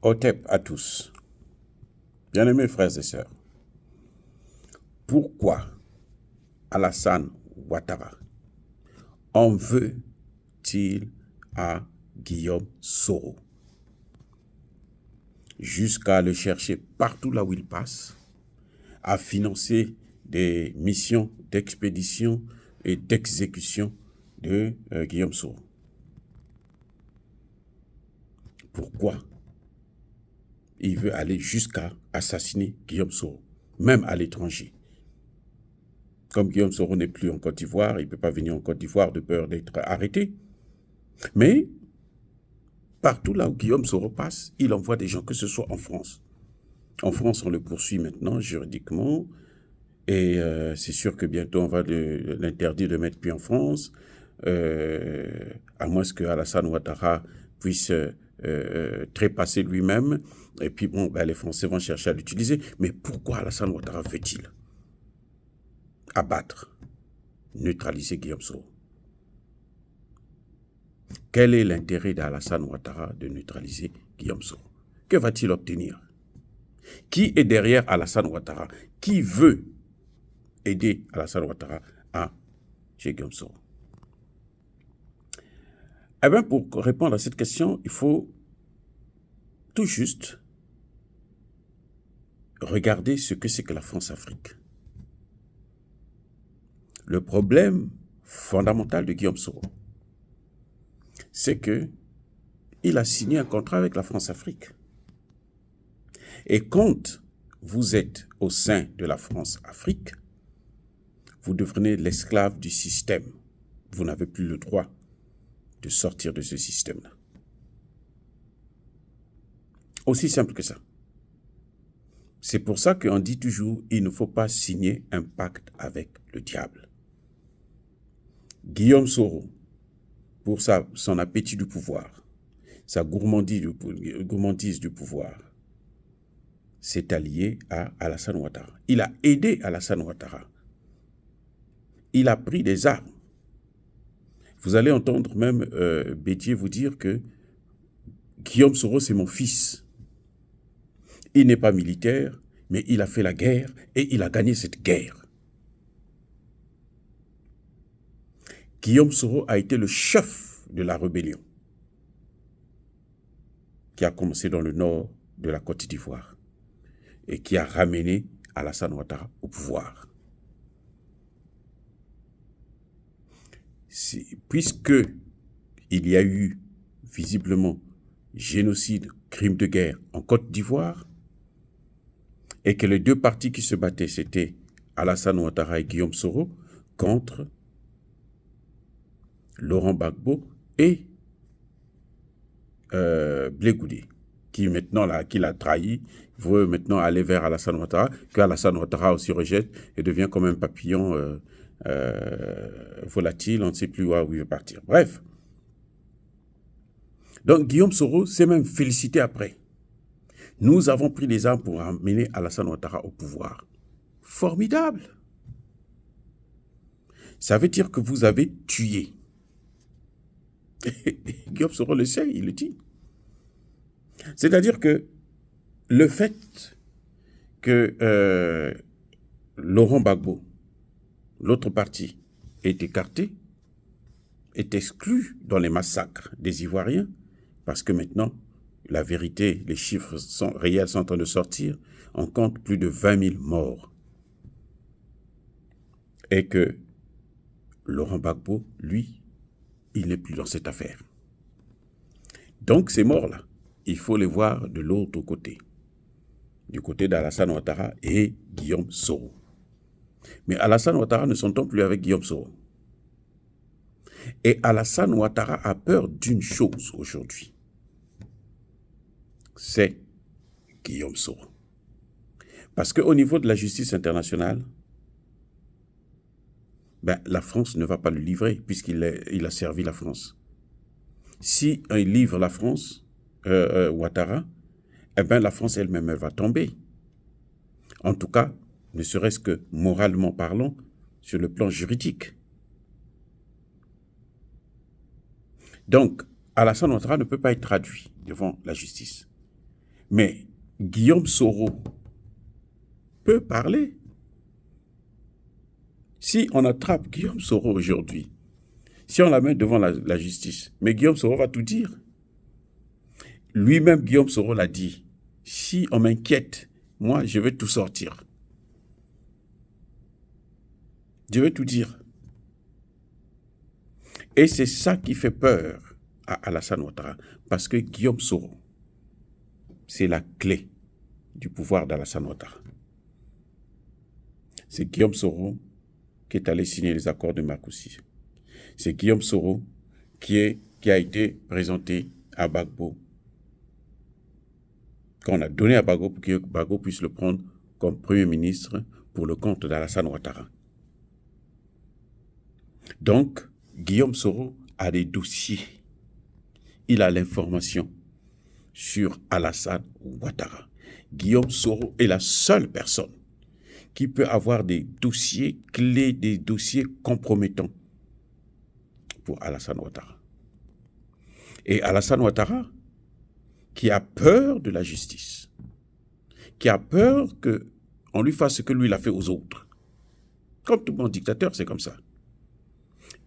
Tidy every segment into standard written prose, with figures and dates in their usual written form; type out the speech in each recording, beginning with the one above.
Otep à tous. Bien-aimés frères et sœurs, pourquoi Alassane Ouattara en veut-il à Guillaume Soro jusqu'à le chercher partout là où il passe, à financer des missions d'expédition et d'exécution de Guillaume Soro? Pourquoi il veut aller jusqu'à assassiner Guillaume Soro, même à l'étranger? Comme Guillaume Soro n'est plus en Côte d'Ivoire, il ne peut pas venir en Côte d'Ivoire de peur d'être arrêté. Mais partout là où Guillaume Soro passe, il envoie des gens, que ce soit en France. En France, on le poursuit maintenant juridiquement. Et c'est sûr que bientôt, on va l'interdire de mettre pied en France, à moins que Alassane Ouattara puisse trépasser lui-même. Et puis, bon, les Français vont chercher à l'utiliser. Mais pourquoi Alassane Ouattara veut-il abattre, neutraliser Guillaume Soro? Quel est l'intérêt d'Alassane Ouattara de neutraliser Guillaume Soro? Que va-t-il obtenir? Qui est derrière Alassane Ouattara? Qui veut aider Alassane Ouattara à tuer Guillaume Soro? Eh bien, pour répondre à cette question, il faut tout juste regarder ce que c'est que la France-Afrique. Le problème fondamental de Guillaume Soro, c'est qu'il a signé un contrat avec la France-Afrique. Et quand vous êtes au sein de la France-Afrique, vous devenez l'esclave du système. Vous n'avez plus le droit de sortir de ce système-là. Aussi simple que ça. C'est pour ça qu'on dit toujours, il ne faut pas signer un pacte avec le diable. Guillaume Soro, pour son appétit du pouvoir, sa gourmandise du pouvoir, s'est allié à Alassane Ouattara. Il a aidé Alassane Ouattara. Il a pris des armes. Vous allez entendre même Bédier vous dire que Guillaume Soro, c'est mon fils. Il n'est pas militaire, mais il a fait la guerre et il a gagné cette guerre. Guillaume Soro a été le chef de la rébellion qui a commencé dans le nord de la Côte d'Ivoire et qui a ramené Alassane Ouattara au pouvoir. Puisque il y a eu visiblement génocide, crime de guerre en Côte d'Ivoire, et que les deux partis qui se battaient, c'était Alassane Ouattara et Guillaume Soro contre Laurent Gbagbo et Blé Goudé, qui l'a trahi, veut maintenant aller vers Alassane Ouattara, que Alassane Ouattara aussi rejette et devient comme un papillon volatile, on ne sait plus où il veut partir. Bref. Donc Guillaume Soro s'est même félicité après. Nous avons pris les armes pour amener Alassane Ouattara au pouvoir. Formidable. Ça veut dire que vous avez tué. Guillaume Soro le sait, il le dit. C'est-à-dire que le fait que Laurent Gbagbo, l'autre parti, est écarté, est exclu dans les massacres des Ivoiriens, parce que maintenant, la vérité, les chiffres réels sont en train de sortir, on compte plus de 20 000 morts. Et que Laurent Gbagbo, lui, il n'est plus dans cette affaire. Donc ces morts-là, il faut les voir de l'autre côté, du côté d'Alassane Ouattara et Guillaume Soro. Mais Alassane Ouattara ne s'entend plus avec Guillaume Soro. Et Alassane Ouattara a peur d'une chose aujourd'hui. C'est Guillaume Soro. Parce qu'au niveau de la justice internationale, la France ne va pas le livrer puisqu'il a servi la France. Si il livre la France, Ouattara, la France elle-même elle va tomber. En tout cas, ne serait-ce que moralement parlant, sur le plan juridique. Donc, Alassane Ouattara ne peut pas être traduit devant la justice. Mais Guillaume Soro peut parler. Si on attrape Guillaume Soro aujourd'hui, si on la met devant la justice, mais Guillaume Soro va tout dire. Lui-même, Guillaume Soro l'a dit. Si on m'inquiète, moi, je vais tout sortir. Je vais tout dire. Et c'est ça qui fait peur à Alassane Ouattara. Parce que Guillaume Soro, c'est la clé du pouvoir d'Alassane Ouattara. C'est Guillaume Soro qui est allé signer les accords de Marcoussis. C'est Guillaume Soro qui a été présenté à Gbagbo, qu'on a donné à Gbagbo pour que Gbagbo puisse le prendre comme Premier ministre pour le compte d'Alassane Ouattara. Donc, Guillaume Soro a des dossiers. Il a l'information sur Alassane Ouattara. Guillaume Soro est la seule personne qui peut avoir des dossiers clés, des dossiers compromettants pour Alassane Ouattara. Et Alassane Ouattara, qui a peur de la justice, qui a peur qu'on lui fasse ce que lui il a fait aux autres. Comme tout bon dictateur, c'est comme ça.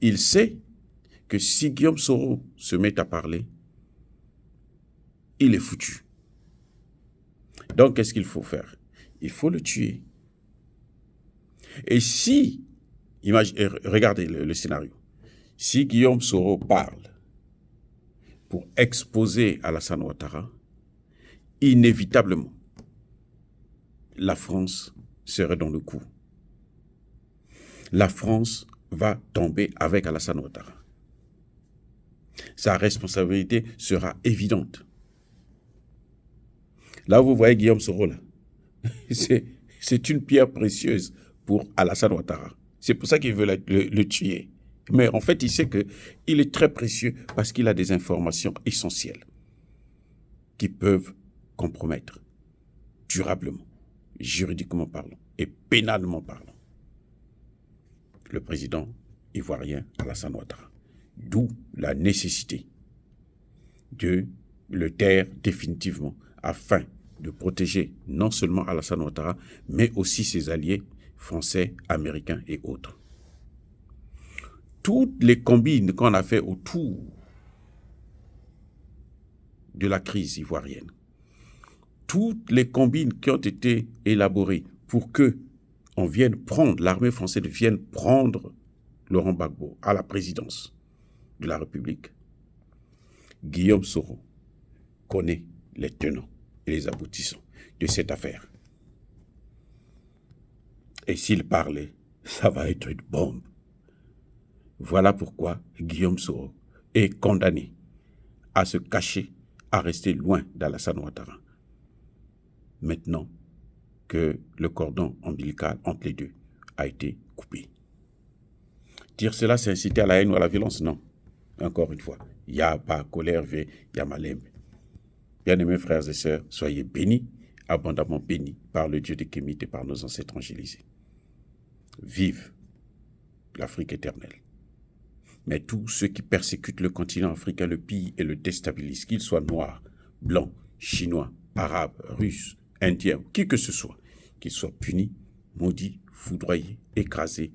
Il sait que si Guillaume Soro se met à parler, il est foutu. Donc, qu'est-ce qu'il faut faire? Il faut le tuer. Et si, regardez le scénario, si Guillaume Soro parle pour exposer Alassane Ouattara, inévitablement, la France serait dans le coup. La France va tomber avec Alassane Ouattara. Sa responsabilité sera évidente. Là, vous voyez Guillaume Soro, là. C'est une pierre précieuse pour Alassane Ouattara. C'est pour ça qu'il veut le tuer. Mais en fait, il sait qu'il est très précieux parce qu'il a des informations essentielles qui peuvent compromettre durablement, juridiquement parlant et pénalement parlant, le président ivoirien Alassane Ouattara. D'où la nécessité de le taire définitivement afin de protéger non seulement Alassane Ouattara, mais aussi ses alliés français, américains et autres. Toutes les combines qu'on a fait autour de la crise ivoirienne, toutes les combines qui ont été élaborées pour que l'armée française vienne prendre Laurent Gbagbo à la présidence de la République, Guillaume Soro connaît les tenants et les aboutissants de cette affaire. Et s'il parlait, ça va être une bombe. Voilà pourquoi Guillaume Soro est condamné à se cacher, à rester loin d'Alassane Ouattara. Maintenant que le cordon ombilical entre les deux a été coupé. Dire cela, c'est inciter à la haine ou à la violence? Non. Encore une fois, il n'y a pas colère, il y a Malem. Bien-aimés frères et sœurs, soyez bénis, abondamment bénis par le Dieu des Kémites et par nos ancêtres angélisés. Vive l'Afrique éternelle. Mais tous ceux qui persécutent le continent africain le pillent et le déstabilisent, qu'ils soient noirs, blancs, chinois, arabes, russes, indiens, qui que ce soit, qu'ils soient punis, maudits, foudroyés, écrasés,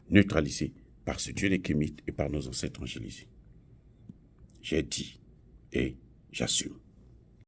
neutralisés par ce Dieu des Kémites et par nos ancêtres angélisés. J'ai dit et j'assume.